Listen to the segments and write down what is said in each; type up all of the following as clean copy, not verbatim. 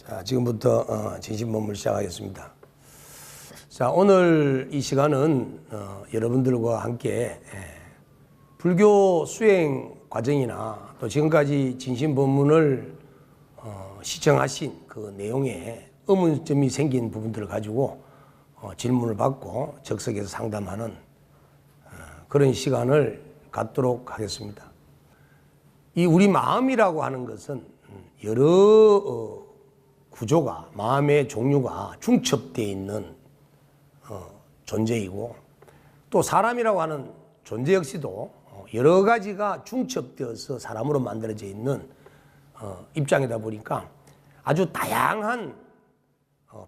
자, 지금부터 진심법문을 시작하겠습니다. 자, 오늘 이 시간은 여러분들과 함께 불교 수행 과정이나 또 지금까지 진심법문을 시청하신 그 내용에 의문점이 생긴 부분들을 가지고 질문을 받고 적석에서 상담하는 그런 시간을 갖도록 하겠습니다. 이 우리 마음이라고 하는 것은 여러 구조가, 마음의 종류가 중첩되어 있는 존재이고, 또 사람이라고 하는 존재 역시도 여러 가지가 중첩되어서 사람으로 만들어져 있는 입장이다 보니까 아주 다양한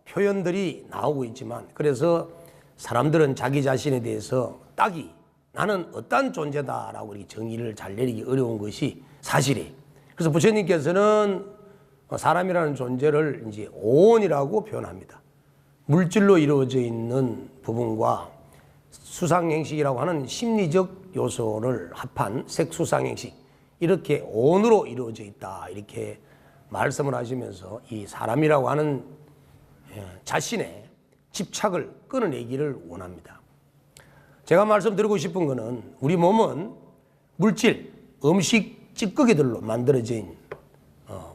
표현들이 나오고 있지만, 그래서 사람들은 자기 자신에 대해서 딱히 나는 어떤 존재다라고 이렇게 정의를 잘 내리기 어려운 것이 사실이에요. 그래서 부처님께서는 사람이라는 존재를 이제 오온이라고 표현합니다. 물질로 이루어져 있는 부분과 수상행식이라고 하는 심리적 요소를 합한 색수상행식, 이렇게 오온으로 이루어져 있다, 이렇게 말씀을 하시면서 이 사람이라고 하는 자신의 집착을 끊어내기를 원합니다. 제가 말씀드리고 싶은 것은 우리 몸은 물질, 음식, 찌꺼기들로 만들어진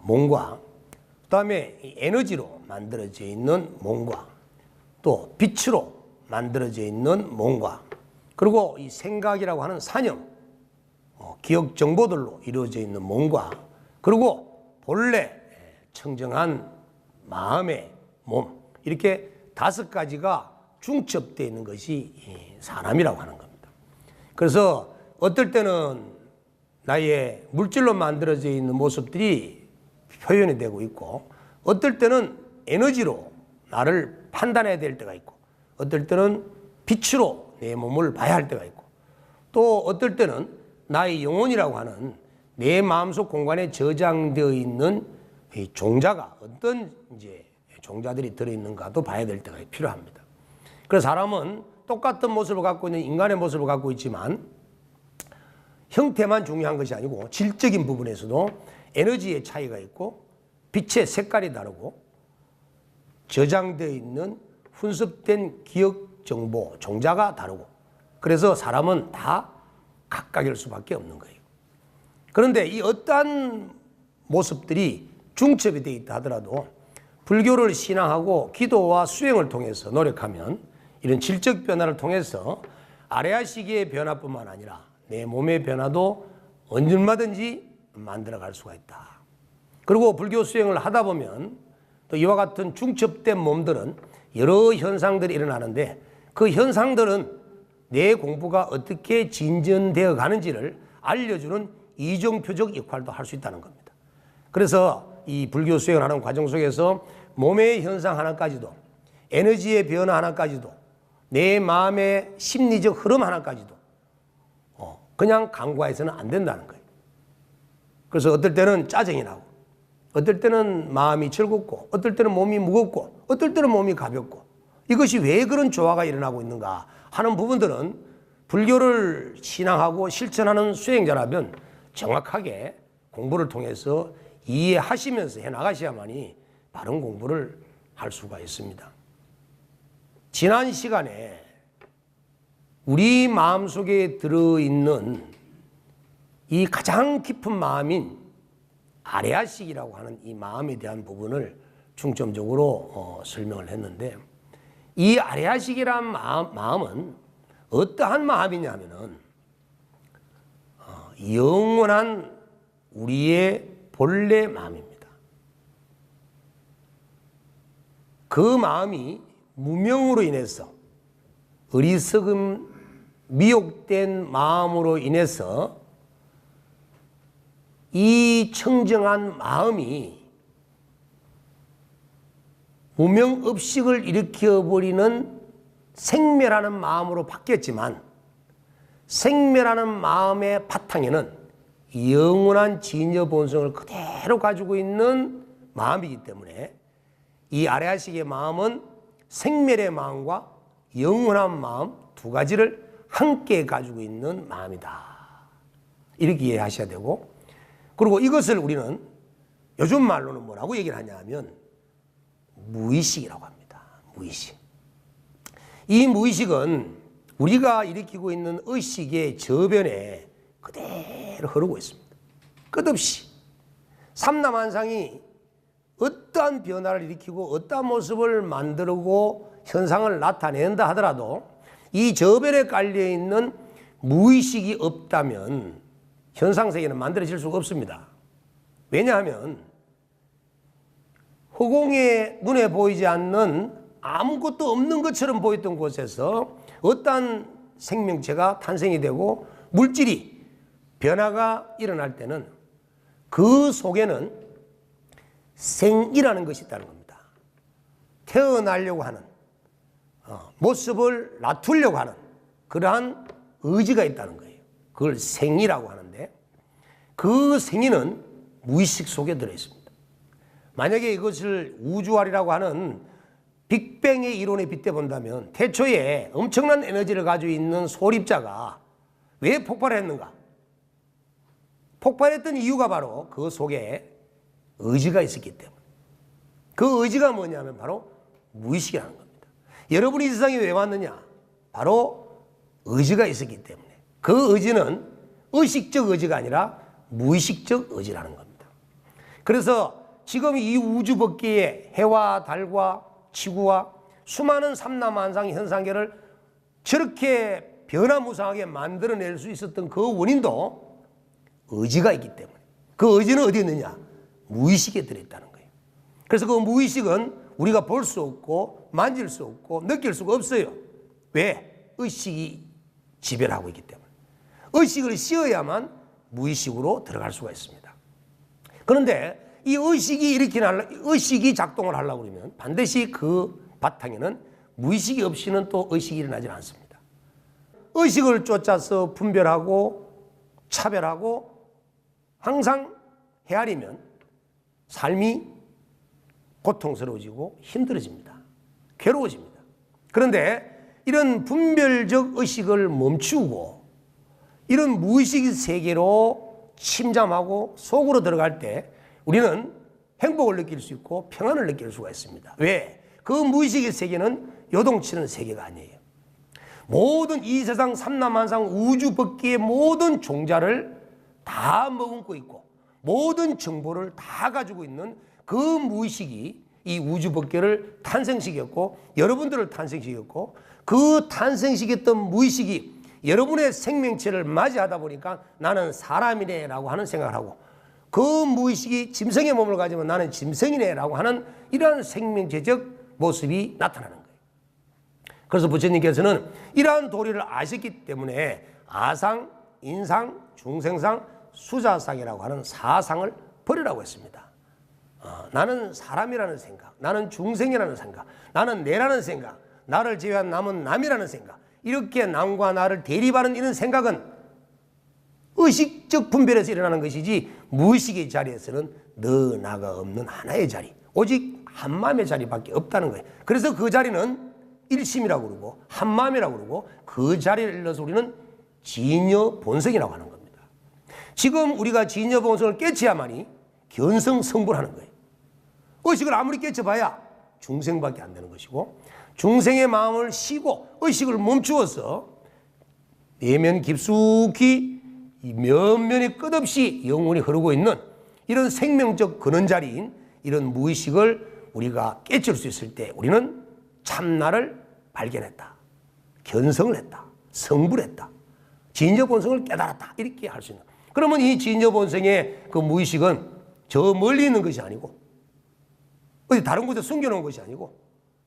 몸과, 그 다음에 에너지로 만들어져 있는 몸과, 또 빛으로 만들어져 있는 몸과, 그리고 이 생각이라고 하는 산형, 기억 정보들로 이루어져 있는 몸과, 그리고 본래 청정한 마음의 몸, 이렇게 5가지가 중첩되어 있는 것이 사람이라고 하는 겁니다. 그래서 어떨 때는 나의 물질로 만들어져 있는 모습들이 표현이 되고 있고, 어떨 때는 에너지로 나를 판단해야 될 때가 있고, 어떨 때는 빛으로 내 몸을 봐야 할 때가 있고, 또 어떨 때는 나의 영혼이라고 하는 내 마음속 공간에 저장되어 있는 이 종자가 어떤 이제 종자들이 들어있는가도 봐야 될 때가 필요합니다. 그래서 사람은 똑같은 모습을 갖고 있는 인간의 모습을 갖고 있지만 형태만 중요한 것이 아니고 질적인 부분에서도 에너지의 차이가 있고, 빛의 색깔이 다르고, 저장되어 있는 훈습된 기억 정보, 종자가 다르고, 그래서 사람은 다 각각일 수밖에 없는 거예요. 그런데 이 어떠한 모습들이 중첩이 되어 있다 하더라도 불교를 신앙하고 기도와 수행을 통해서 노력하면 이런 질적 변화를 통해서 아레아시기의 변화뿐만 아니라 내 몸의 변화도 언제든지 만들어갈 수가 있다. 그리고 불교 수행을 하다 보면 또 이와 같은 중첩된 몸들은 여러 현상들이 일어나는데, 그 현상들은 내 공부가 어떻게 진전되어 가는지를 알려주는 이정표적 역할도 할 수 있다는 겁니다. 그래서 이 불교 수행을 하는 과정 속에서 몸의 현상 하나까지도, 에너지의 변화 하나까지도, 내 마음의 심리적 흐름 하나까지도 그냥 간과해서는 안 된다는 거예요. 그래서 어떨 때는 짜증이 나고, 어떨 때는 마음이 즐겁고, 어떨 때는 몸이 무겁고, 어떨 때는 몸이 가볍고, 이것이 왜 그런 조화가 일어나고 있는가 하는 부분들은 불교를 신앙하고 실천하는 수행자라면 정확하게 공부를 통해서 이해하시면서 해나가셔야만이 바른 공부를 할 수가 있습니다. 지난 시간에 우리 마음속에 들어있는 이 가장 깊은 마음인 아레아식이라고 하는 이 마음에 대한 부분을 중점적으로 설명을 했는데, 이 아레아식이란 마음은 어떠한 마음이냐면은 영원한 우리의 본래 마음입니다. 그 마음이 무명으로 인해서, 어리석음 미혹된 마음으로 인해서 이 청정한 마음이 무명업식을 일으켜버리는 생멸하는 마음으로 바뀌었지만, 생멸하는 마음의 바탕에는 영원한 진여 본성을 그대로 가지고 있는 마음이기 때문에 이 아레아식의 마음은 생멸의 마음과 영원한 마음 2가지를 함께 가지고 있는 마음이다, 이렇게 이해하셔야 되고, 그리고 이것을 우리는 요즘 말로는 뭐라고 얘기를 하냐 하면 무의식이라고 합니다. 무의식. 이 무의식은 우리가 일으키고 있는 의식의 저변에 그대로 흐르고 있습니다. 끝없이. 삼라만상이 어떠한 변화를 일으키고 어떠한 모습을 만들고 현상을 나타낸다 하더라도 이 저변에 깔려있는 무의식이 없다면 현상세계는 만들어질 수가 없습니다. 왜냐하면 허공에 눈에 보이지 않는 아무것도 없는 것처럼 보였던 곳에서 어떠한 생명체가 탄생이 되고 물질이 변화가 일어날 때는 그 속에는 생이라는 것이 있다는 겁니다. 태어나려고 하는 모습을 낮추려고 하는 그러한 의지가 있다는 거예요. 그걸 생이라고 하는데 그 생이는 무의식 속에 들어있습니다. 만약에 이것을 우주활이라고 하는 빅뱅의 이론에 빗대 본다면 태초에 엄청난 에너지를 가지고 있는 소립자가 왜 폭발했는가? 폭발했던 이유가 바로 그 속에 의지가 있었기 때문에. 그 의지가 뭐냐면 바로 무의식이라는 겁니다. 여러분이 이 세상에 왜 왔느냐? 바로 의지가 있었기 때문에. 그 의지는 의식적 의지가 아니라 무의식적 의지라는 겁니다. 그래서 지금 이 우주 밖에 해와 달과 지구와 수많은 삼라만상 현상계를 저렇게 변화무쌍하게 만들어낼 수 있었던 그 원인도 의지가 있기 때문에. 그 의지는 어디 있느냐? 무의식에 들어있다는 거예요. 그래서 그 무의식은 우리가 볼 수 없고 만질 수 없고 느낄 수가 없어요. 왜? 의식이 지배를 하고 있기 때문에. 의식을 씌워야만 무의식으로 들어갈 수가 있습니다. 그런데 이 의식이 작동을 하려고 그러면 반드시 그 바탕에는 무의식이 없이는 또 의식이 일어나지 않습니다. 의식을 쫓아서 분별하고 차별하고 항상 헤아리면 삶이 고통스러워지고 힘들어집니다. 괴로워집니다. 그런데 이런 분별적 의식을 멈추고 이런 무의식 세계로 침잠하고 속으로 들어갈 때 우리는 행복을 느낄 수 있고 평안을 느낄 수가 있습니다. 왜? 그 무의식의 세계는 요동치는 세계가 아니에요. 모든 이 세상 삼라만상 우주 밖의 모든 종자를 다 머금고 있고 모든 정보를 다 가지고 있는 그 무의식이 이 우주 밖에를 탄생시켰고 여러분들을 탄생시켰고 그 탄생시켰던 무의식이 여러분의 생명체를 맞이하다 보니까 나는 사람이네 라고 하는 생각을 하고 그 무의식이 짐승의 몸을 가지면 나는 짐승이네 라고 하는 이러한 생명체적 모습이 나타나는 거예요. 그래서 부처님께서는 이러한 도리를 아셨기 때문에 아상, 인상, 중생상, 수자상이라고 하는 사상을 버리라고 했습니다. 나는 사람이라는 생각, 나는 중생이라는 생각, 나는 내라는 생각, 나를 제외한 남은 남이라는 생각, 이렇게 남과 나를 대립하는 이런 생각은 의식적 분별에서 일어나는 것이지 무의식의 자리에서는 너 나가 없는 하나의 자리, 오직 한마음의 자리밖에 없다는 거예요. 그래서 그 자리는 일심이라고 그러고 한마음이라고 그러고 그 자리를 일러서 우리는 진여 본성이라고 하는 겁니다. 지금 우리가 진여 본성을 깨쳐야만이 견성성불하는 거예요. 의식을 아무리 깨쳐봐야 중생밖에 안 되는 것이고 중생의 마음을 쉬고 의식을 멈추어서 내면 깊숙이 면면이 끝없이 영혼이 흐르고 있는 이런 생명적 근원 자리인 이런 무의식을 우리가 깨칠 수 있을 때 우리는 참나를 발견했다. 견성을 했다. 성불했다. 진여본성을 깨달았다. 이렇게 할 수 있는. 그러면 이 진여본성의 그 무의식은 저 멀리 있는 것이 아니고 어디 다른 곳에 숨겨놓은 것이 아니고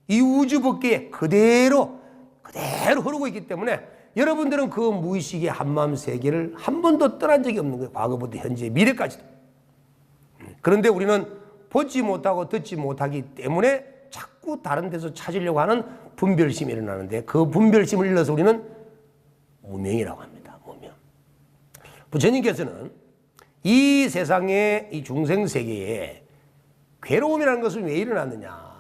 이 우주 밖에 그대로 흐르고 있기 때문에 여러분들은 그 무의식의 한마음 세계를 한 번도 떠난 적이 없는 거예요. 과거부터 현재 미래까지도. 그런데 우리는 보지 못하고 듣지 못하기 때문에 자꾸 다른 데서 찾으려고 하는 분별심이 일어나는데 그 분별심을 일러서 우리는 무명이라고 합니다. 무명. 부처님께서는 이 세상의 이 중생세계에 괴로움이라는 것은 왜 일어났느냐.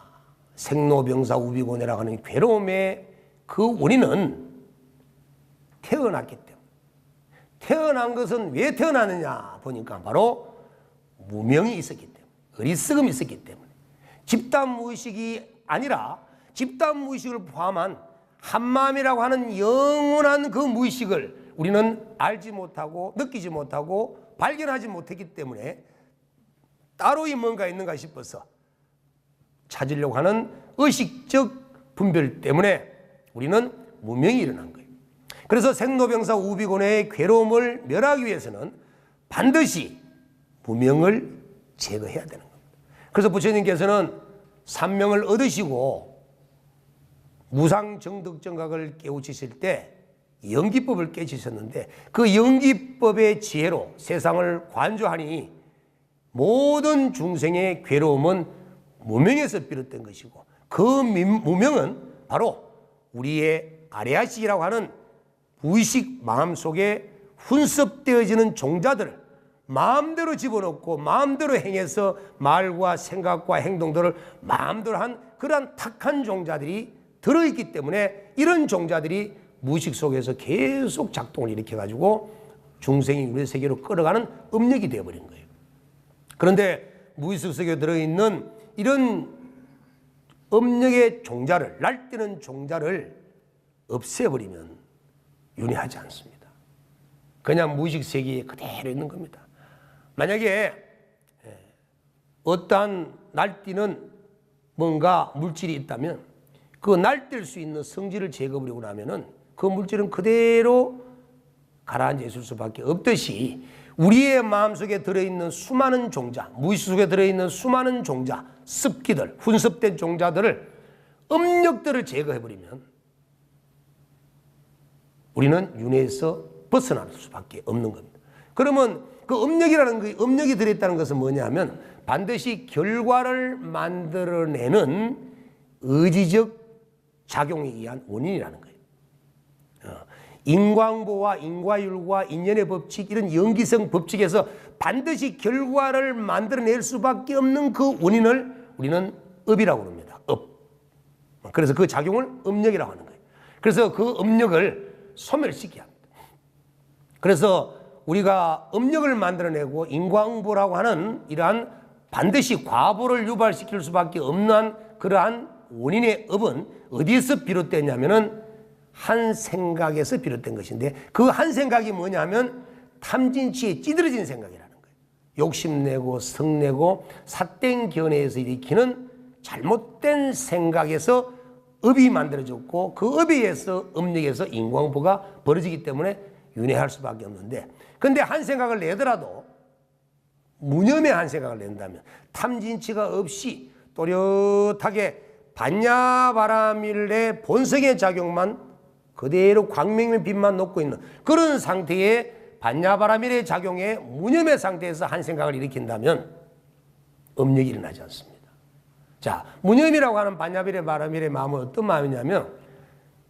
생로병사 우비고내라고 하는 괴로움의 그 원인은 태어났기 때문에. 태어난 것은 왜 태어났느냐 보니까 바로 무명이 있었기 때문에. 어리석음이 있었기 때문에. 집단 무의식이 아니라 집단 무의식을 포함한 한마음이라고 하는 영원한 그 무의식을 우리는 알지 못하고 느끼지 못하고 발견하지 못했기 때문에 따로이 뭔가 있는가 싶어서 찾으려고 하는 의식적 분별 때문에 우리는 무명이 일어난 거예요. 그래서 생로병사 우비곤해의 괴로움을 멸하기 위해서는 반드시 무명을 제거해야 되는 겁니다. 그래서 부처님께서는 삼명을 얻으시고 무상정득정각을 깨우치실 때 영기법을 깨치셨는데 그 영기법의 지혜로 세상을 관조하니 모든 중생의 괴로움은 무명에서 비롯된 것이고 그 무명은 바로 우리의 아레아식이라고 하는 무의식 마음속에 훈습되어지는 종자들을 마음대로 집어넣고 마음대로 행해서 말과 생각과 행동들을 마음대로 한 그러한 탁한 종자들이 들어있기 때문에 이런 종자들이 무의식 속에서 계속 작동을 일으켜가지고 중생이 우리 세계로 끌어가는 업력이 되어버린 거예요. 그런데 무의식 속에 들어있는 이런 업력의 종자를, 날뛰는 종자를 없애버리면 윤회하지 않습니다. 그냥 무의식 세계에 그대로 있는 겁니다. 만약에 어떠한 날뛰는 뭔가 물질이 있다면 그 날뛸 수 있는 성질을 제거해버리고 나면은 그 물질은 그대로 가라앉아 있을 수밖에 없듯이 우리의 마음속에 들어있는 수많은 종자, 무의식 속에 들어있는 수많은 종자, 습기들, 훈습된 종자들을 업력들을 제거해버리면 우리는 윤회에서 벗어날 수밖에 없는 겁니다. 그러면 그 업력이 들어있다는 것은 뭐냐 하면 반드시 결과를 만들어내는 의지적 작용에 의한 원인이라는 거예요. 인과응보와 인과율과 인연의 법칙, 이런 연기성 법칙에서 반드시 결과를 만들어낼 수밖에 없는 그 원인을 우리는 업이라고 합니다. 업. 그래서 그 작용을 업력이라고 하는 거예요. 그래서 그 업력을 소멸시켜야 합니다. 그래서 우리가 업력을 만들어내고 인과응보라고 하는 이러한 반드시 과보를 유발시킬 수밖에 없는 그러한 원인의 업은 어디에서 비롯됐냐면은 한 생각에서 비롯된 것인데 그 한 생각이 뭐냐면 탐진치에 찌들어진 생각이라는 거예요. 욕심내고 성내고 삿된 견해에서 일으키는 잘못된 생각에서 업이 만들어졌고 그 업에 의해서 업력에서 인과응보가 벌어지기 때문에 윤회할 수밖에 없는데, 근데 한 생각을 내더라도 무념의 한 생각을 낸다면 탐진치가 없이 또렷하게 반야바라밀의 본성의 작용만 그대로 광명의 빛만 놓고 있는 그런 상태의 반야바라밀의 작용에 무념의 상태에서 한 생각을 일으킨다면 업력이 일어나지 않습니다. 자, 무념이라고 하는 반야바라밀의 마음은 어떤 마음이냐면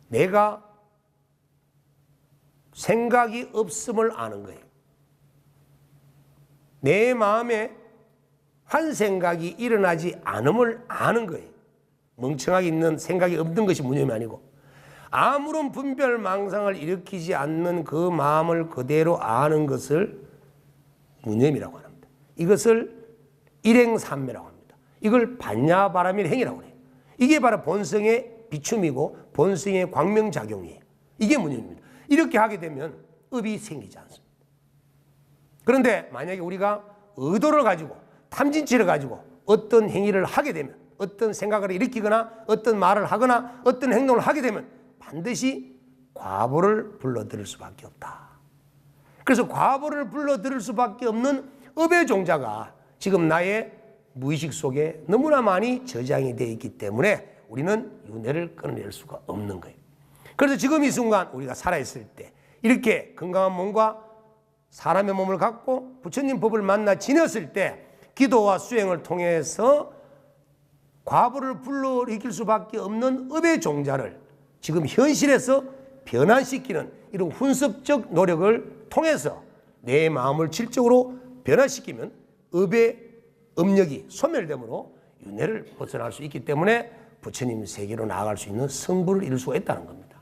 내가 생각이 없음을 아는 거예요. 내 마음에 한 생각이 일어나지 않음을 아는 거예요. 멍청하게 있는 생각이 없는 것이 무념이 아니고 아무런 분별 망상을 일으키지 않는 그 마음을 그대로 아는 것을 무념이라고 합니다. 이것을 일행삼매라고 합니다. 이걸 반야바라밀 행위라고 해요. 이게 바로 본성의 비춤이고 본성의 광명작용이에요. 이게 무념입니다. 이렇게 하게 되면 업이 생기지 않습니다. 그런데 만약에 우리가 의도를 가지고 탐진치를 가지고 어떤 행위를 하게 되면, 어떤 생각을 일으키거나 어떤 말을 하거나 어떤 행동을 하게 되면 반드시 과보를 불러들일 수밖에 없다. 그래서 과보를 불러들일 수밖에 없는 업의 종자가 지금 나의 무의식 속에 너무나 많이 저장이 되어 있기 때문에 우리는 윤회를 끊어낼 수가 없는 거예요. 그래서 지금 이 순간 우리가 살아있을 때 이렇게 건강한 몸과 사람의 몸을 갖고 부처님 법을 만나 지녔을 때 기도와 수행을 통해서 과보를 불러일으킬 수밖에 없는 업의 종자를 지금 현실에서 변환시키는 이런 훈습적 노력을 통해서 내 마음을 질적으로 변화시키면 업의 업력이 소멸되므로 윤회를 벗어날 수 있기 때문에 부처님 세계로 나아갈 수 있는 성부를 이룰 수가 있다는 겁니다.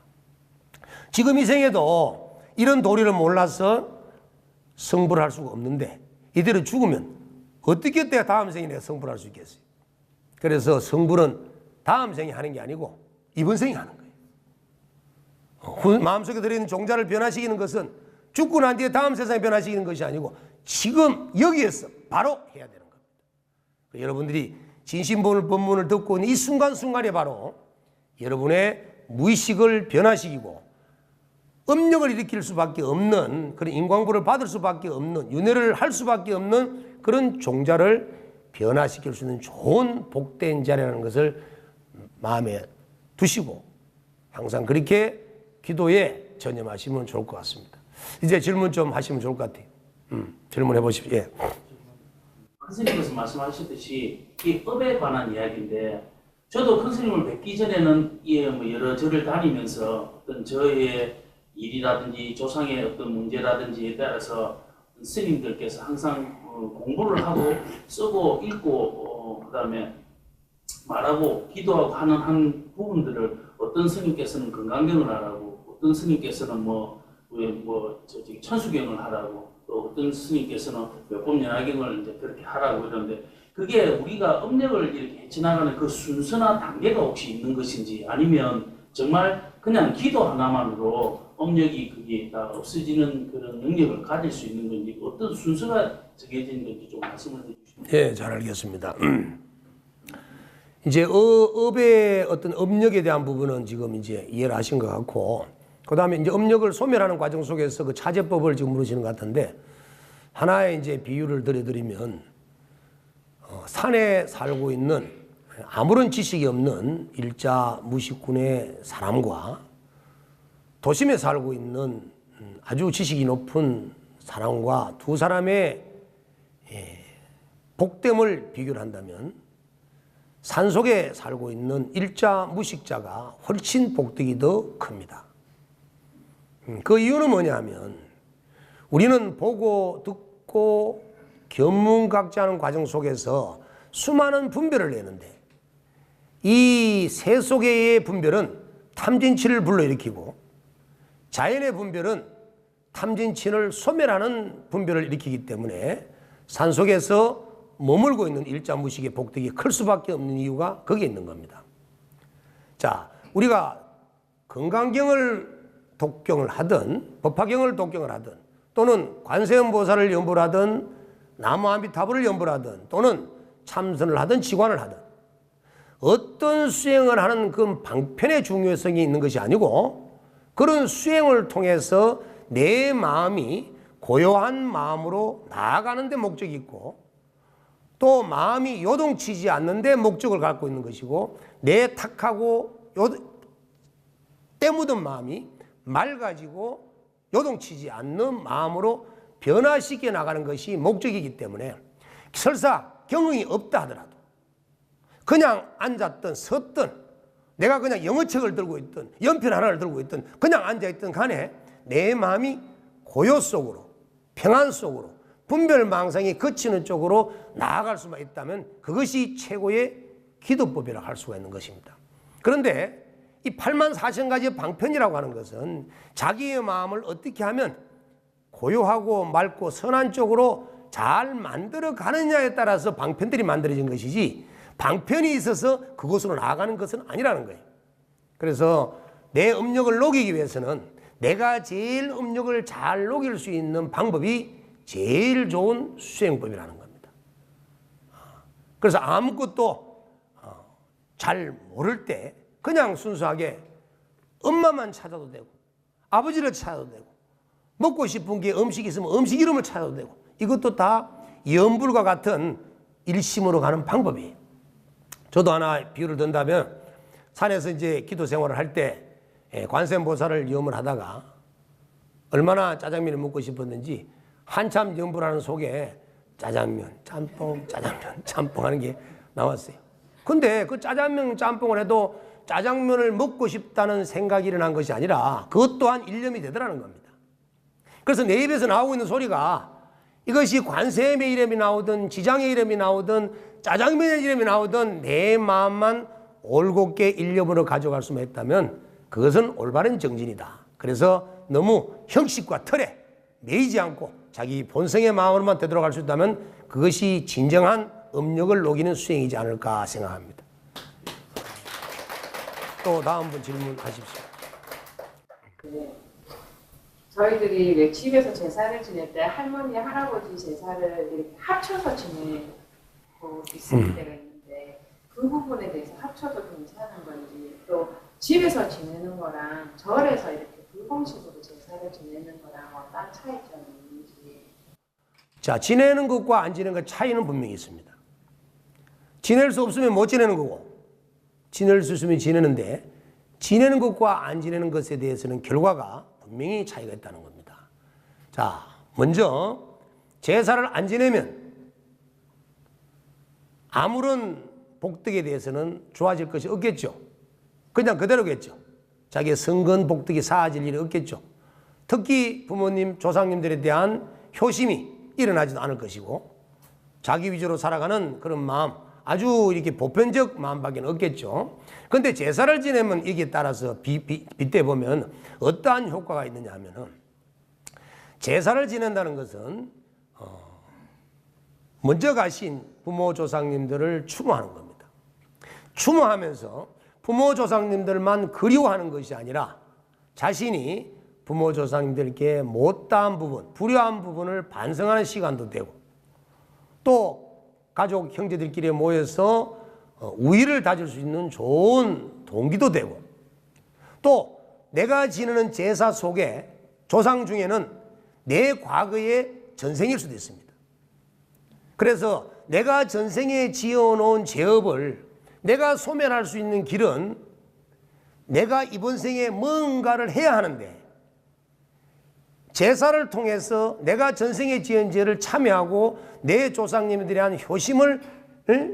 지금 이 생에도 이런 도리를 몰라서 성불을 할 수가 없는데 이대로 죽으면 어떻게 해야 다음 생에 내가 성불을 할 수 있겠어요? 그래서 성불은 다음 생에 하는 게 아니고 이번 생에 하는 거예요. 마음속에 들어있는 종자를 변화시키는 것은 죽고 난 뒤에 다음 세상에 변화시키는 것이 아니고 지금 여기에서 바로 해야 되는 겁니다. 여러분들이 진심본문을 듣고 있는 이 순간순간에 바로 여러분의 무의식을 변화시키고 업력을 일으킬 수밖에 없는 그런 인광보를 받을 수밖에 없는 윤회를 할 수밖에 없는 그런 종자를 변화시킬 수 있는 좋은 복된 자리라는 것을 마음에 두시고 항상 그렇게 기도에 전념하시면 좋을 것 같습니다. 이제 질문 좀 하시면 좋을 것 같아요. 질문해 보십시오. 예. 큰 스님께서 말씀하셨듯이 이 업에 관한 이야기인데 저도 큰 스님을 뵙기 전에는 여러 절을 다니면서 어떤 저의 일이라든지 조상의 어떤 문제라든지에 따라서 스님들께서 항상 공부를 하고 쓰고 읽고 그다음에 말하고 기도하고 하는 한 부분들을 어떤 스님께서는 건강경을 하라고 어떤 스님께서는 천수경을 하라고 또 어떤 스님께서는 몇법연화경을 이제 그렇게 하라고 이러는데 그게 우리가 업력을 이렇게 지나가는 그 순서나 단계가 혹시 있는 것인지 아니면 정말 그냥 기도 하나만으로 업력이 그게 다 없어지는 그런 능력을 가질 수 있는 건지 어떤 순서가 정해진 건지 좀 말씀을 해주시면. 예, 잘 알겠습니다. 이제 업의 어떤 업력에 대한 부분은 지금 이제 이해를 하신 것 같고, 그 다음에 이제 업력을 소멸하는 과정 속에서 그 차제법을 지금 물으시는 것 같은데, 하나의 이제 비유를 드리면, 산에 살고 있는 아무런 지식이 없는 일자 무식군의 사람과 도심에 살고 있는 아주 지식이 높은 사람과 두 사람의 복됨을 비교를 한다면 산속에 살고 있는 일자 무식자가 훨씬 복덕이 더 큽니다. 그 이유는 뭐냐면 우리는 보고 듣고 견문각자하는 과정 속에서 수많은 분별을 내는데 이 새 속의 분별은 탐진치를 불러일으키고 자연의 분별은 탐진치를 소멸하는 분별을 일으키기 때문에 산속에서 머물고 있는 일자무식의 복덕이 클 수밖에 없는 이유가 거기에 있는 겁니다. 자, 우리가 건강경을 독경을 하든 법화경을 독경을 하든 또는 관세음보살을 연보를 하든 나무아미타불을 연보를 하든 또는 참선을 하든 지관을 하든 어떤 수행을 하는 그 방편의 중요성이 있는 것이 아니고 그런 수행을 통해서 내 마음이 고요한 마음으로 나아가는 데 목적이 있고 또 마음이 요동치지 않는 데 목적을 갖고 있는 것이고 내 탁하고 때 묻은 마음이 맑아지고 요동치지 않는 마음으로 변화시켜 나가는 것이 목적이기 때문에 설사 경응이 없다 하더라도 그냥 앉았든 섰든 내가 그냥 영어책을 들고 있든 연필 하나를 들고 있든 그냥 앉아있든 간에 내 마음이 고요 속으로 평안 속으로 분별망상이 그치는 쪽으로 나아갈 수만 있다면 그것이 최고의 기도법이라고 할 수가 있는 것입니다. 그런데 이 84,000가지의 방편이라고 하는 것은 자기의 마음을 어떻게 하면 고요하고 맑고 선한 쪽으로 잘 만들어 가느냐에 따라서 방편들이 만들어진 것이지 방편이 있어서 그곳으로 나아가는 것은 아니라는 거예요. 그래서 내 업력을 녹이기 위해서는 내가 제일 업력을 잘 녹일 수 있는 방법이 제일 좋은 수행법이라는 겁니다. 그래서 아무것도 잘 모를 때 그냥 순수하게 엄마만 찾아도 되고 아버지를 찾아도 되고 먹고 싶은 게 음식이 있으면 음식 이름을 찾아도 되고 이것도 다 염불과 같은 일심으로 가는 방법이에요. 저도 하나 비유를 든다면 산에서 이제 기도 생활을 할 때 관세음보살을 염을 하다가 얼마나 짜장면을 먹고 싶었는지 한참 염불하는 속에 짜장면, 짬뽕, 짜장면, 짬뽕 하는 게 나왔어요. 근데 그 짜장면, 짬뽕을 해도 짜장면을 먹고 싶다는 생각이 일어난 것이 아니라 그것 또한 일념이 되더라는 겁니다. 그래서 내 입에서 나오고 있는 소리가 이것이 관세음의 이름이 나오든 지장의 이름이 나오든 짜장면의 이름이 나오든 내 마음만 올곧게 일념으로 가져갈 수만 있다면 그것은 올바른 정진이다. 그래서 너무 형식과 틀에 매이지 않고 자기 본성의 마음으로만 되돌아갈 수 있다면 그것이 진정한 업력을 녹이는 수행이지 않을까 생각합니다. 또 다음 분 질문하십시오. 네. 저희들이 왜 집에서 제사를 지낼 때 할머니, 할아버지 제사를 이렇게 합쳐서 지내고 있을 때가 있는데 그 부분에 대해서 합쳐도 괜찮은 건지, 또 집에서 지내는 거랑 절에서 이렇게 불공식으로 제사를 지내는 거랑 어떤 차이점이 있는지. 자, 지내는 것과 안 지내는 것 차이는 분명히 있습니다. 지낼 수 없으면 못 지내는 거고, 지낼 수 있으면 지내는데, 지내는 것과 안 지내는 것에 대해서는 결과가 분명히 차이가 있다는 겁니다. 자, 먼저 제사를 안 지내면 아무런 복덕에 대해서는 좋아질 것이 없겠죠. 그냥 그대로겠죠. 자기의 성건 복덕이 사라질 일이 없겠죠. 특히 부모님, 조상님들에 대한 효심이 일어나지도 않을 것이고, 자기 위주로 살아가는 그런 마음, 아주 이렇게 보편적 마음밖에 없겠죠. 그런데 제사를 지내면 이게 따라서 빗대 보면 어떠한 효과가 있느냐 하면은, 제사를 지낸다는 것은 먼저 가신 부모 조상님들을 추모하는 겁니다. 추모하면서 부모 조상님들만 그리워하는 것이 아니라 자신이 부모 조상님들께 못다한 부분, 불효한 부분을 반성하는 시간도 되고, 또 가족 형제들끼리 모여서 우위를 다질 수 있는 좋은 동기도 되고, 또 내가 지내는 제사 속에 조상 중에는 내 과거의 전생일 수도 있습니다. 그래서 내가 전생에 지어놓은 죄업을 내가 소멸할 수 있는 길은 내가 이번 생에 뭔가를 해야 하는데, 제사를 통해서 내가 전생에 지은 죄를 참여하고 내 조상님에 대한 효심을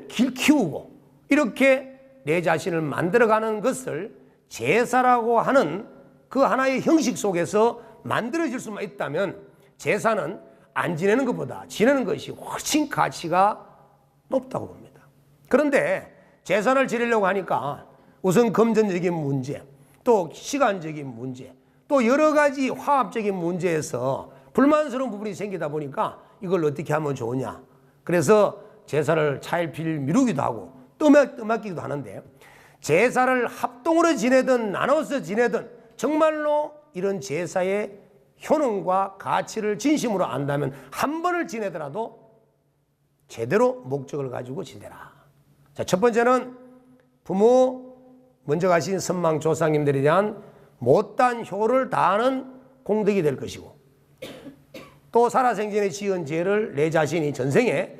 키우고 이렇게 내 자신을 만들어가는 것을 제사라고 하는 그 하나의 형식 속에서 만들어질 수만 있다면, 제사는 안 지내는 것보다 지내는 것이 훨씬 가치가 높다고 봅니다. 그런데 제사를 지내려고 하니까 우선 금전적인 문제, 또 시간적인 문제, 또 여러 가지 화합적인 문제에서 불만스러운 부분이 생기다 보니까 이걸 어떻게 하면 좋으냐. 그래서 제사를 차일피일 미루기도 하고 떠맡기기도 하는데, 제사를 합동으로 지내든 나눠서 지내든 정말로 이런 제사의 효능과 가치를 진심으로 안다면 한 번을 지내더라도 제대로 목적을 가지고 지내라. 자, 첫 번째는 부모 먼저 가신 선망 조상님들에 대한 못다한 효를 다하는 공덕이 될 것이고, 또 살아생전에 지은 죄를 내 자신이 전생에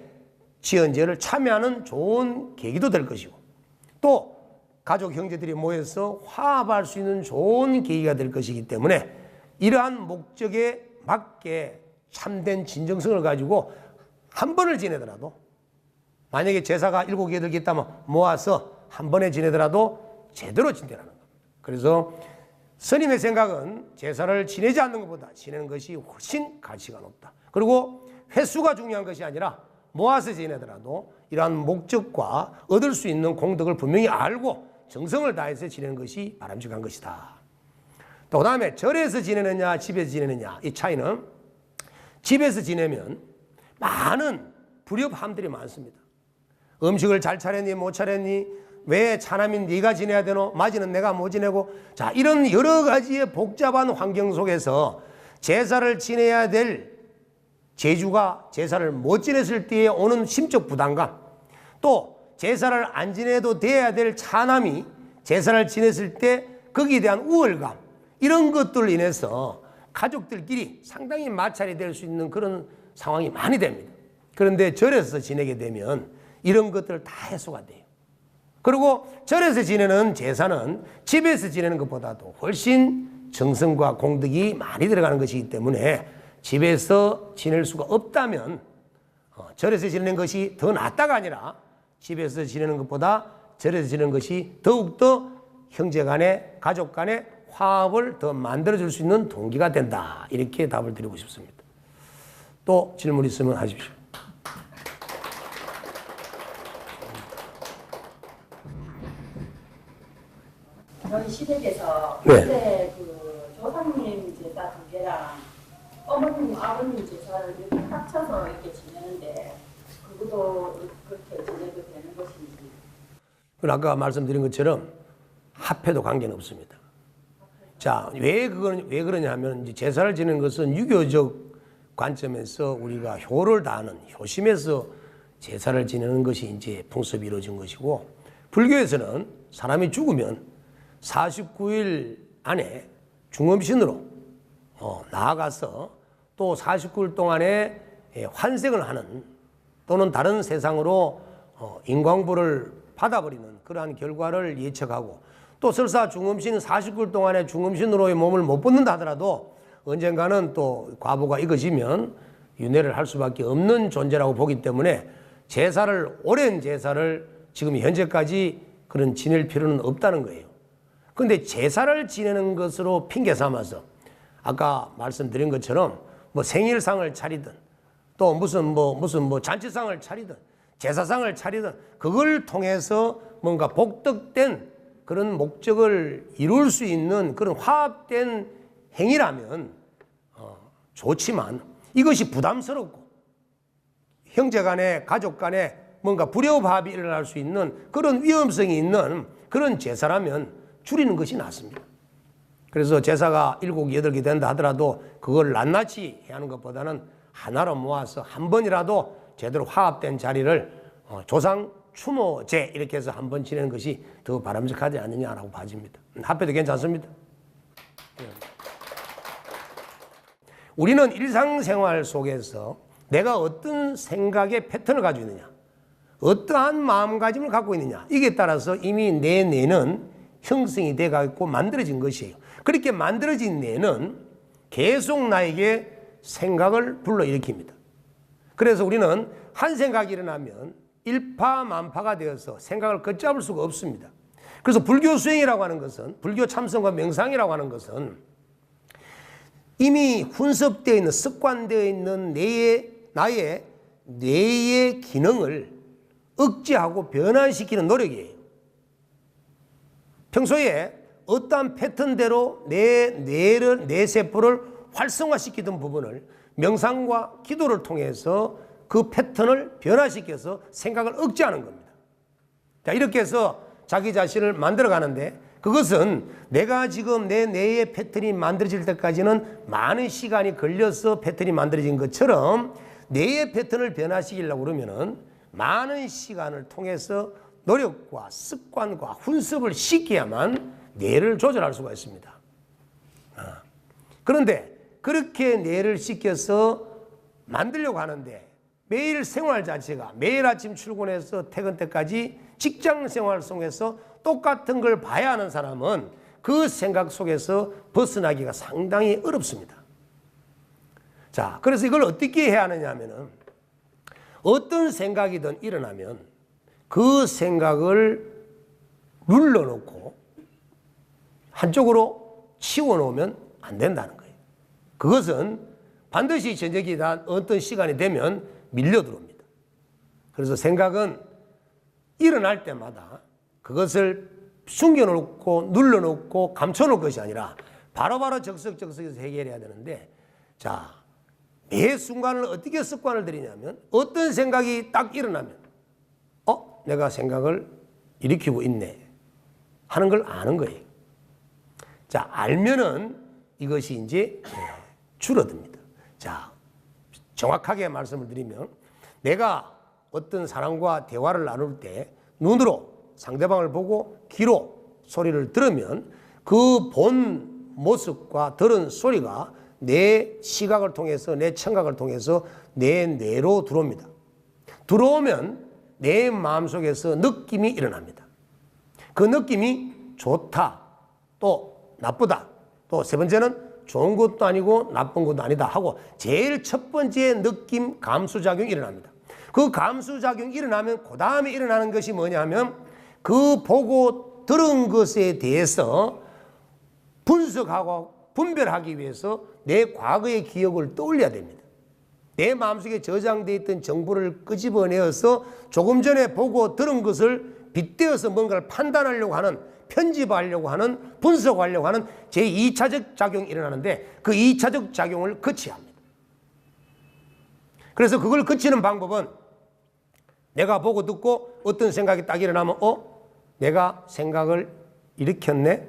지은 죄를 참여하는 좋은 계기도 될 것이고, 또 가족 형제들이 모여서 화합할 수 있는 좋은 계기가 될 것이기 때문에 이러한 목적에 맞게 참된 진정성을 가지고 한 번을 지내더라도, 만약에 제사가 7개 들게 있다면 모아서 한 번에 지내더라도 제대로 지내라는 겁니다. 그래서 스님의 생각은 제사를 지내지 않는 것보다 지내는 것이 훨씬 가치가 높다. 그리고 횟수가 중요한 것이 아니라 모아서 지내더라도 이러한 목적과 얻을 수 있는 공덕을 분명히 알고 정성을 다해서 지내는 것이 바람직한 것이다. 또 그다음에 절에서 지내느냐 집에서 지내느냐, 이 차이는, 집에서 지내면 많은 불협함들이 많습니다. 음식을 잘 차렸니 못 차렸니, 왜 차남인 네가 지내야 되노, 맞이는 내가 못 지내고, 자, 이런 여러 가지의 복잡한 환경 속에서 제사를 지내야 될 제주가 제사를 못 지냈을 때에 오는 심적 부담감, 또 제사를 안 지내도 돼야 될 차남이 제사를 지냈을 때 거기에 대한 우월감, 이런 것들로 인해서 가족들끼리 상당히 마찰이 될 수 있는 그런 상황이 많이 됩니다. 그런데 절에서 지내게 되면 이런 것들 다 해소가 돼요. 그리고 절에서 지내는 제사는 집에서 지내는 것보다도 훨씬 정성과 공덕이 많이 들어가는 것이기 때문에 집에서 지낼 수가 없다면 절에서 지내는 것이 더 낫다가 아니라 집에서 지내는 것보다 절에서 지내는 것이 더욱더 형제 간에 가족 간에 화합을 더 만들어줄 수 있는 동기가 된다. 이렇게 답을 드리고 싶습니다. 또 질문 있으면 하십시오. 저희 시댁에서 네. 그때 그 조상님 제사 2개랑 어머님, 아버님 제사를 이렇게 합쳐서 이렇게 지내는데, 누구도 그렇게 지내도 되는 것인지. 아까 말씀드린 것처럼 합해도 관계는 없습니다. 자, 왜 그러냐 하면 이제 제사를 지내는 것은 유교적 관점에서 우리가 효를 다하는 효심에서 제사를 지내는 것이 이제 풍습이 이루어진 것이고, 불교에서는 사람이 죽으면 49일 안에 중음신으로 나아가서 또 49일 동안에 환생을 하는 또는 다른 세상으로 인광보를 받아버리는 그러한 결과를 예측하고, 또 설사 중음신 49일 동안에 중음신으로의 몸을 못 벗는다 하더라도 언젠가는 또 과보가 이것이면 윤회를 할 수밖에 없는 존재라고 보기 때문에 오랜 제사를 지금 현재까지 그런 지낼 필요는 없다는 거예요. 그런데 제사를 지내는 것으로 핑계 삼아서 아까 말씀드린 것처럼 뭐 생일상을 차리든 또 무슨 잔치상을 차리든 제사상을 차리든 그걸 통해서 뭔가 복덕된 그런 목적을 이룰 수 있는 그런 화합된 행위라면 좋지만, 이것이 부담스럽고 형제 간에 가족 간에 뭔가 불협화합이 일어날 수 있는 그런 위험성이 있는 그런 제사라면 줄이는 것이 낫습니다. 그래서 제사가 7개, 8개 된다 하더라도 그걸 낱낱이 하는 것보다는 하나로 모아서 한 번이라도 제대로 화합된 자리를 조상 추모제 이렇게 해서 한 번 지내는 것이 더 바람직하지 않느냐라고 봐집니다. 합해도 괜찮습니다. 우리는 일상생활 속에서 내가 어떤 생각의 패턴을 가지고 있느냐, 어떠한 마음가짐을 갖고 있느냐, 이게 따라서 이미 내 뇌는 형성이 돼가고 만들어진 것이에요. 그렇게 만들어진 뇌는 계속 나에게 생각을 불러일으킵니다. 그래서 우리는 한 생각이 일어나면 일파만파가 되어서 생각을 걷잡을 수가 없습니다. 그래서 불교 수행이라고 하는 것은, 불교 참선과 명상이라고 하는 것은 이미 훈습되어 있는, 습관되어 있는 나의 뇌의 기능을 억제하고 변환시키는 노력이에요. 평소에 어떠한 패턴대로 내 세포를 활성화시키던 부분을 명상과 기도를 통해서 그 패턴을 변화시켜서 생각을 억제하는 겁니다. 자, 이렇게 해서 자기 자신을 만들어 가는데, 그것은 내가 지금 내 뇌의 패턴이 만들어질 때까지는 많은 시간이 걸려서 패턴이 만들어진 것처럼 뇌의 패턴을 변화시키려고 그러면은 많은 시간을 통해서 노력과 습관과 훈습을 시켜야만 뇌를 조절할 수가 있습니다. 그런데 그렇게 뇌를 시켜서 만들려고 하는데 매일 생활 자체가 매일 아침 출근해서 퇴근 때까지 직장 생활 속에서 똑같은 걸 봐야 하는 사람은 그 생각 속에서 벗어나기가 상당히 어렵습니다. 자, 그래서 이걸 어떻게 해야 하느냐 하면은, 어떤 생각이든 일어나면 그 생각을 눌러놓고 한쪽으로 치워놓으면 안 된다는 거예요. 그것은 반드시 저녁이 다 어떤 시간이 되면 밀려 들어옵니다. 그래서 생각은 일어날 때마다 그것을 숨겨놓고 눌러놓고 감춰놓을 것이 아니라 바로바로 적석적석해서 해결해야 되는데, 자, 매 순간을 어떻게 습관을 들이냐면, 어떤 생각이 딱 일어나면 내가 생각을 일으키고 있네 하는 걸 아는 거예요. 자, 알면은 이것이 이제 줄어듭니다. 자, 정확하게 말씀을 드리면, 내가 어떤 사람과 대화를 나눌 때 눈으로 상대방을 보고 귀로 소리를 들으면 그 본 모습과 들은 소리가 내 시각을 통해서, 내 청각을 통해서 내 뇌로 들어옵니다. 들어오면 내 마음속에서 느낌이 일어납니다. 그 느낌이 좋다, 또 나쁘다, 또 세 번째는 좋은 것도 아니고 나쁜 것도 아니다 하고, 제일 첫 번째 느낌 감수작용이 일어납니다. 그 감수작용이 일어나면 그 다음에 일어나는 것이 뭐냐 하면, 그 보고 들은 것에 대해서 분석하고 분별하기 위해서 내 과거의 기억을 떠올려야 됩니다. 내 마음속에 저장되어 있던 정보를 끄집어내어서 조금 전에 보고 들은 것을 빗대어서 뭔가를 판단하려고 하는, 편집하려고 하는, 분석하려고 하는 제2차적 작용이 일어나는데, 그 2차적 작용을 거쳐야 합니다. 그래서 그걸 거치는 방법은 내가 보고 듣고 어떤 생각이 딱 일어나면 내가 생각을 일으켰네.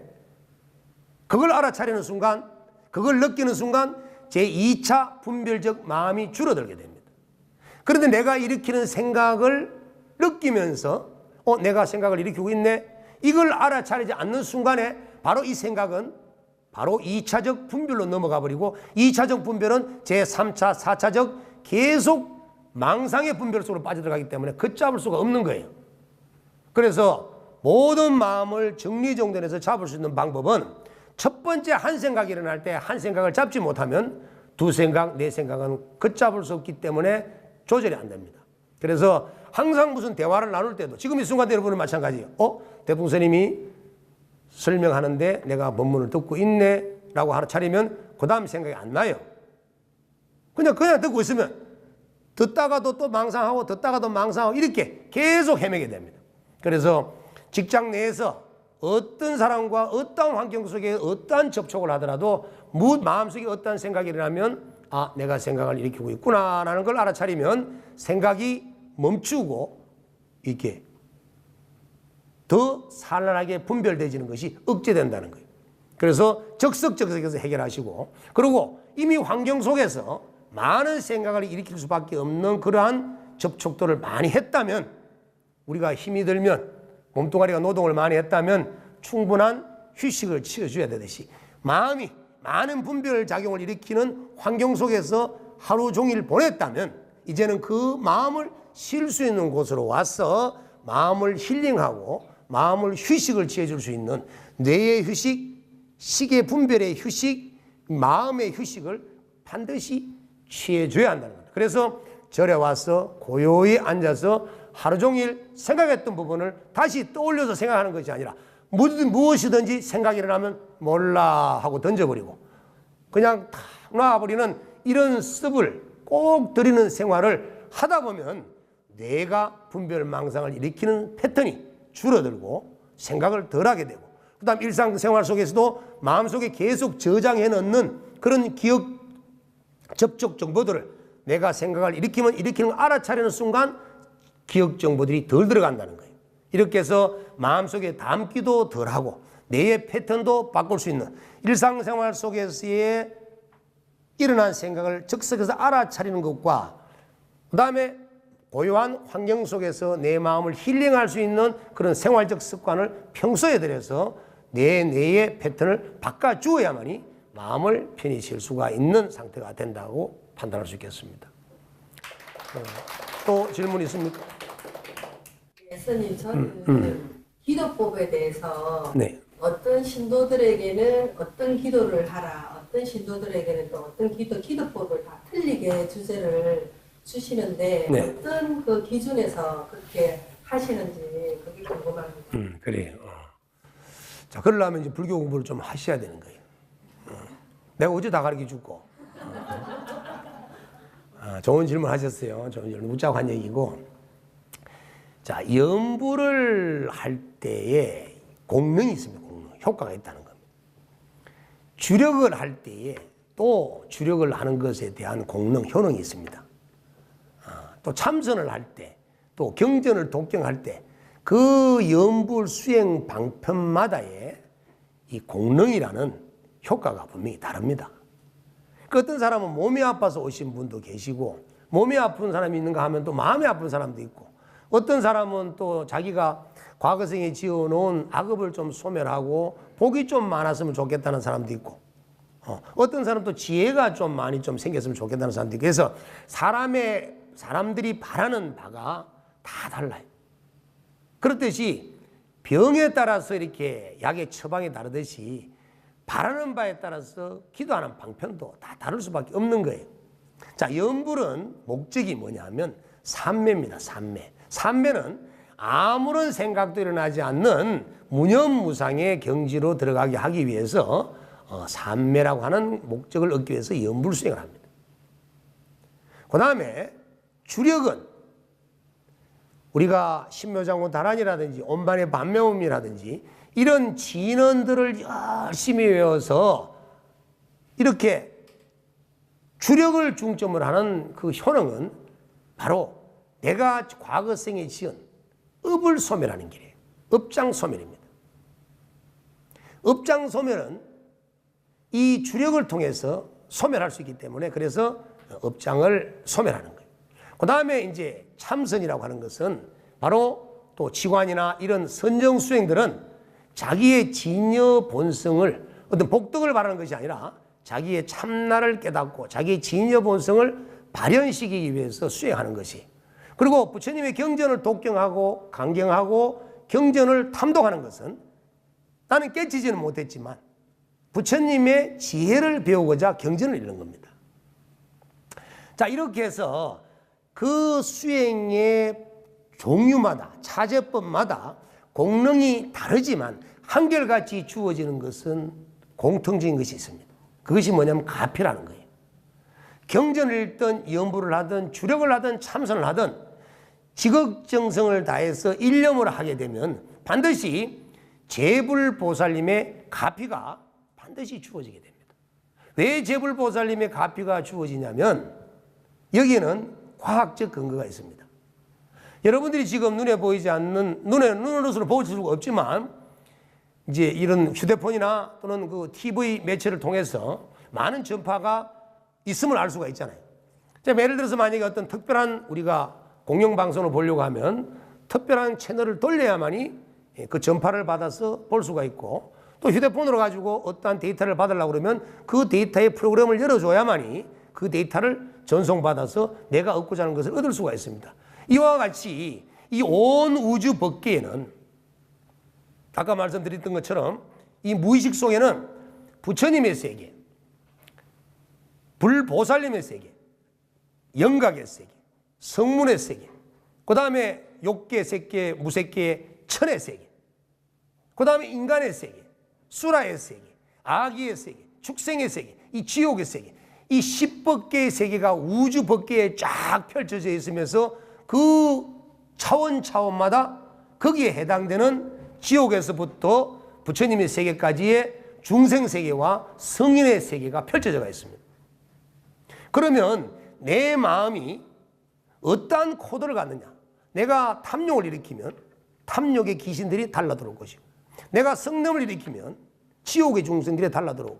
그걸 알아차리는 순간, 그걸 느끼는 순간 제2차 분별적 마음이 줄어들게 됩니다. 그런데 내가 일으키는 생각을 느끼면서 내가 생각을 일으키고 있네. 이걸 알아차리지 않는 순간에 바로 이 생각은 바로 2차적 분별로 넘어가 버리고 2차적 분별은 제3차, 4차적 계속 망상의 분별 속으로 빠져들어가기 때문에 걷잡을 수가 없는 거예요. 그래서 모든 마음을 정리정돈해서 잡을 수 있는 방법은 첫 번째 한 생각이 일어날 때 한 생각을 잡지 못하면 두 생각, 네 생각은 걷잡을 수 없기 때문에 조절이 안 됩니다. 그래서 항상 무슨 대화를 나눌 때도 지금 이 순간 여러분은 마찬가지예요. 대풍 스님이 설명하는데 내가 법문을 듣고 있네 라고 하나 차리면 그 다음 생각이 안 나요. 그냥 듣고 있으면 듣다가도 또 망상하고 듣다가도 망상하고 이렇게 계속 헤매게 됩니다. 그래서 직장 내에서 어떤 사람과 어떤 환경 속에 어떠한 접촉을 하더라도 마음속에 어떤 생각이 일어나면 내가 생각을 일으키고 있구나라는 걸 알아차리면 생각이 멈추고 이렇게 더 산란하게 분별되지는 것이 억제된다는 거예요. 그래서 적석적석에서 해결하시고, 그리고 이미 환경 속에서 많은 생각을 일으킬 수밖에 없는 그러한 접촉도를 많이 했다면, 우리가 힘이 들면 몸뚱아리가 노동을 많이 했다면 충분한 휴식을 취해줘야 되듯이 마음이 많은 분별 작용을 일으키는 환경 속에서 하루 종일 보냈다면 이제는 그 마음을 쉴 수 있는 곳으로 와서 마음을 힐링하고 마음을 휴식을 취해줄 수 있는 뇌의 휴식, 시계 분별의 휴식, 마음의 휴식을 반드시 취해줘야 한다는 겁니다. 그래서 절에 와서 고요히 앉아서 하루 종일 생각했던 부분을 다시 떠올려서 생각하는 것이 아니라 무엇이든지 생각이 일어나면 몰라 하고 던져버리고 그냥 탁 놔버리는 이런 습을 꼭 들이는 생활을 하다 보면 뇌가 분별망상을 일으키는 패턴이 줄어들고 생각을 덜하게 되고, 그 다음 일상생활 속에서도 마음속에 계속 저장해 넣는 그런 기억 접촉 정보들을 내가 생각을 일으키는 걸 알아차리는 순간 기억 정보들이 덜 들어간다는 거예요. 이렇게 해서 마음속에 담기도 덜하고 뇌의 패턴도 바꿀 수 있는 일상생활 속에서의 일어난 생각을 즉석에서 알아차리는 것과 그 다음에 고요한 환경 속에서 내 마음을 힐링할 수 있는 그런 생활적 습관을 평소에 들여서 내 뇌의 패턴을 바꿔주어야만이 마음을 편히 쉴 수가 있는 상태가 된다고 판단할 수 있겠습니다. 또 질문 있습니까? 예수님, 저는 기도법에 대해서 네. 어떤 신도들에게는 어떤 기도를 하라, 어떤 신도들에게는 또 어떤 기도법을 다 틀리게 주제를 주시는데 네. 어떤 그 기준에서 그렇게 하시는지 그게 궁금합니다. 그래요. 자, 그러려면 이제 불교 공부를 좀 하셔야 되는 거예요. 내가 어제 다 가르쳐 주고. 좋은 질문 하셨어요. 좋은 질문. 묻자고 한 얘기고. 자, 염불을 할 때에 공능이 있습니다. 공능. 효과가 있다는 겁니다. 주력을 할 때에 또 주력을 하는 것에 대한 공능, 효능이 있습니다. 또 참선을 할 때, 또 경전을 독경할 때, 그 염불 수행 방편마다의 이 공능이라는 효과가 분명히 다릅니다. 그 어떤 사람은 몸이 아파서 오신 분도 계시고, 몸이 아픈 사람이 있는가 하면 또 마음이 아픈 사람도 있고, 어떤 사람은 또 자기가 과거생에 지어놓은 악업을 좀 소멸하고 복이 좀 많았으면 좋겠다는 사람도 있고, 어떤 사람은 또 지혜가 좀 많이 좀 생겼으면 좋겠다는 사람도 있고, 그래서 사람들이 바라는 바가 다 달라요. 그렇듯이 병에 따라서 이렇게 약의 처방이 다르듯이 바라는 바에 따라서 기도하는 방편도 다 다를 수밖에 없는 거예요. 자, 염불은 목적이 뭐냐면 삼매입니다. 삼매. 삼매는 아무런 생각도 일어나지 않는 무념무상의 경지로 들어가게 하기 위해서 삼매라고 하는 목적을 얻기 위해서 염불 수행을 합니다. 그 다음에 주력은 우리가 신묘장군 다란이라든지 온반의 반매음이라든지 이런 진언들을 열심히 외워서 이렇게 주력을 중점으로 하는 그 효능은 바로 내가 과거생에 지은 업을 소멸하는 길이에요. 업장소멸입니다. 업장소멸은 이 주력을 통해서 소멸할 수 있기 때문에 그래서 업장을 소멸하는 거예요. 그 다음에 이제 참선이라고 하는 것은 바로 또 지관이나 이런 선정수행들은 자기의 진여 본성을 어떤 복덕을 바라는 것이 아니라 자기의 참나를 깨닫고 자기의 진여 본성을 발현시키기 위해서 수행하는 것이, 그리고 부처님의 경전을 독경하고 강경하고 경전을 탐독하는 것은 나는 깨치지는 못했지만 부처님의 지혜를 배우고자 경전을 읽는 겁니다. 자, 이렇게 해서 그 수행의 종류마다 차제법마다 공능이 다르지만 한결같이 주어지는 것은 공통적인 것이 있습니다. 그것이 뭐냐면 가피라는 거예요. 경전을 읽든 연부를 하든 주력을 하든 참선을 하든 지극정성을 다해서 일념을 하게 되면 반드시 제불보살님의 가피가 반드시 주어지게 됩니다. 왜 제불보살님의 가피가 주어지냐면 여기에는 과학적 근거가 있습니다. 여러분들이 지금 눈에 보이지 않는, 눈으로서 볼 수가 없지만 이제 이런 휴대폰이나 또는 그 TV 매체를 통해서 많은 전파가 있음을 알 수가 있잖아요. 자, 예를 들어서 만약에 어떤 특별한 우리가 공영방송을 보려고 하면 특별한 채널을 돌려야만이 그 전파를 받아서 볼 수가 있고, 또 휴대폰으로 가지고 어떠한 데이터를 받으려고 그러면 그 데이터의 프로그램을 열어줘야만이 그 데이터를 전송받아서 내가 얻고자 하는 것을 얻을 수가 있습니다. 이와 같이 이 온 우주 법계에는 아까 말씀드렸던 것처럼 이 무의식 속에는 부처님의 세계, 불보살님의 세계, 영각의 세계, 성문의 세계, 그 다음에 욕계, 색계, 무색계, 천의 세계, 그 다음에 인간의 세계, 수라의 세계, 아기의 세계, 축생의 세계, 이 지옥의 세계, 이 10법계의 세계가 우주 법계에 쫙 펼쳐져 있으면서 그 차원차원마다 거기에 해당되는 지옥에서부터 부처님의 세계까지의 중생세계와 성인의 세계가 펼쳐져 있습니다. 그러면 내 마음이 어떠한 코드를 갖느냐? 내가 탐욕을 일으키면 탐욕의 귀신들이 달라들어올 것이고, 내가 성냄을 일으키면 지옥의 중생들이 달라들어오고,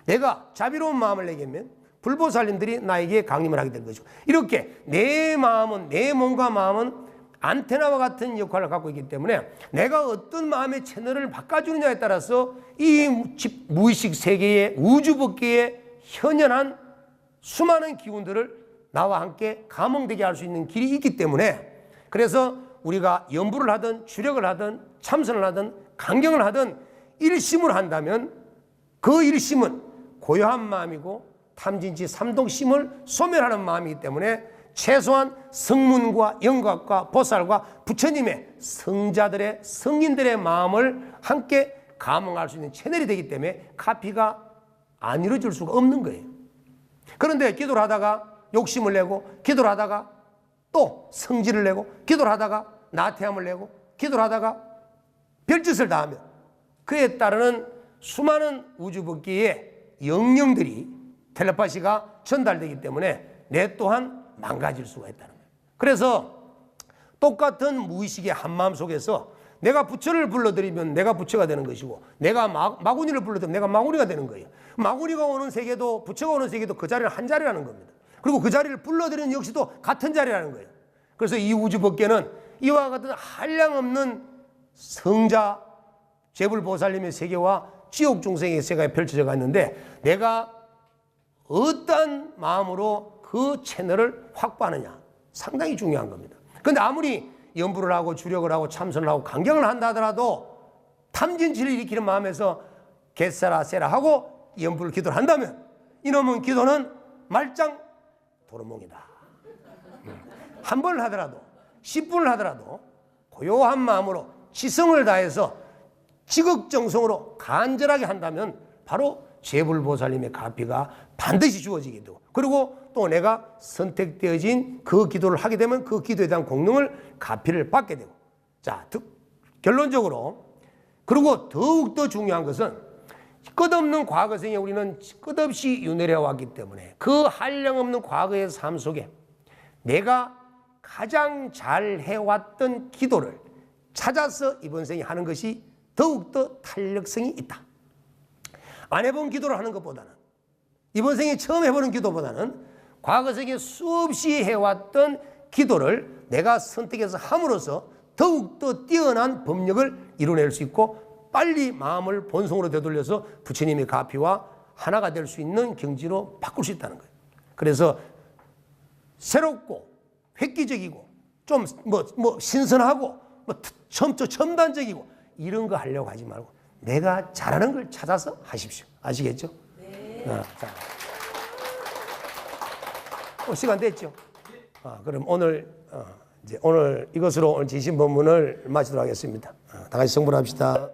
내가 자비로운 마음을 내게면 불보살님들이 나에게 강림을 하게 될 것이고, 이렇게 내 마음은, 내 몸과 마음은 안테나와 같은 역할을 갖고 있기 때문에 내가 어떤 마음의 채널을 바꿔주느냐에 따라서 이 무의식 세계의 우주법계에 현현한 수많은 기운들을 나와 함께 감응되게 할 수 있는 길이 있기 때문에, 그래서 우리가 연부를 하든 주력을 하든 참선을 하든 강경을 하든 일심을 한다면 그 일심은 고요한 마음이고 탐진치 삼독심을 소멸하는 마음이기 때문에 최소한 성문과 영각과 보살과 부처님의 성자들의 성인들의 마음을 함께 감응할 수 있는 채널이 되기 때문에 가피가 안 이루어질 수가 없는 거예요. 그런데 기도를 하다가 욕심을 내고, 기도를 하다가 또 성질을 내고, 기도를 하다가 나태함을 내고, 기도를 하다가 별짓을 다 하면 그에 따르는 수많은 우주법계의 영령들이 텔레파시가 전달되기 때문에 내 또한 망가질 수가 있다는 거예요. 그래서 똑같은 무의식의 한마음 속에서 내가 부처를 불러들이면 내가 부처가 되는 것이고, 내가 마구니를 불러들이면 내가 마구니가 되는 거예요. 마구니가 오는 세계도 부처가 오는 세계도 그 자리는 한 자리라는 겁니다. 그리고 그 자리를 불러들이는 역시도 같은 자리라는 거예요. 그래서 이 우주법계는 이와 같은 한량없는 성자 제불보살님의 세계와 지옥 중생의 세계가 펼쳐져 있는데 내가 어떤 마음으로 그 채널을 확보하느냐 상당히 중요한 겁니다. 그런데 아무리 연부를 하고 주력을 하고 참선을 하고 강경을 한다 하더라도 탐진치를 일으키는 마음에서 겟세라 세라 하고 연부를 기도를 한다면 이놈은 기도는 말짱 도루묵이다. 한 번을 하더라도 10분을 하더라도 고요한 마음으로 지성을 다해서 지극정성으로 간절하게 한다면 바로 제불보살님의 가피가 반드시 주어지게 되고, 그리고 또 내가 선택되어진 그 기도를 하게 되면 그 기도에 대한 공능을 가피를 받게 되고, 자, 결론적으로, 그리고 더욱더 중요한 것은 끝없는 과거생에 우리는 끝없이 윤회해 왔기 때문에 그 한량없는 과거의 삶 속에 내가 가장 잘 해왔던 기도를 찾아서 이번 생에 하는 것이 더욱더 탄력성이 있다. 안 해본 기도를 하는 것보다는, 이번 생에 처음 해보는 기도보다는 과거 생에 수없이 해왔던 기도를 내가 선택해서 함으로써 더욱더 뛰어난 법력을 이뤄낼 수 있고 빨리 마음을 본성으로 되돌려서 부처님의 가피와 하나가 될 수 있는 경지로 바꿀 수 있다는 거예요. 그래서 새롭고 획기적이고 좀 신선하고 첨단적이고 이런 거 하려고 하지 말고 내가 잘하는 걸 찾아서 하십시오. 아시겠죠? 네. 자. 시간 됐죠? 그럼 오늘 오늘 이것으로 오늘 지신 법문을 마치도록 하겠습니다. 다 같이 성불합시다.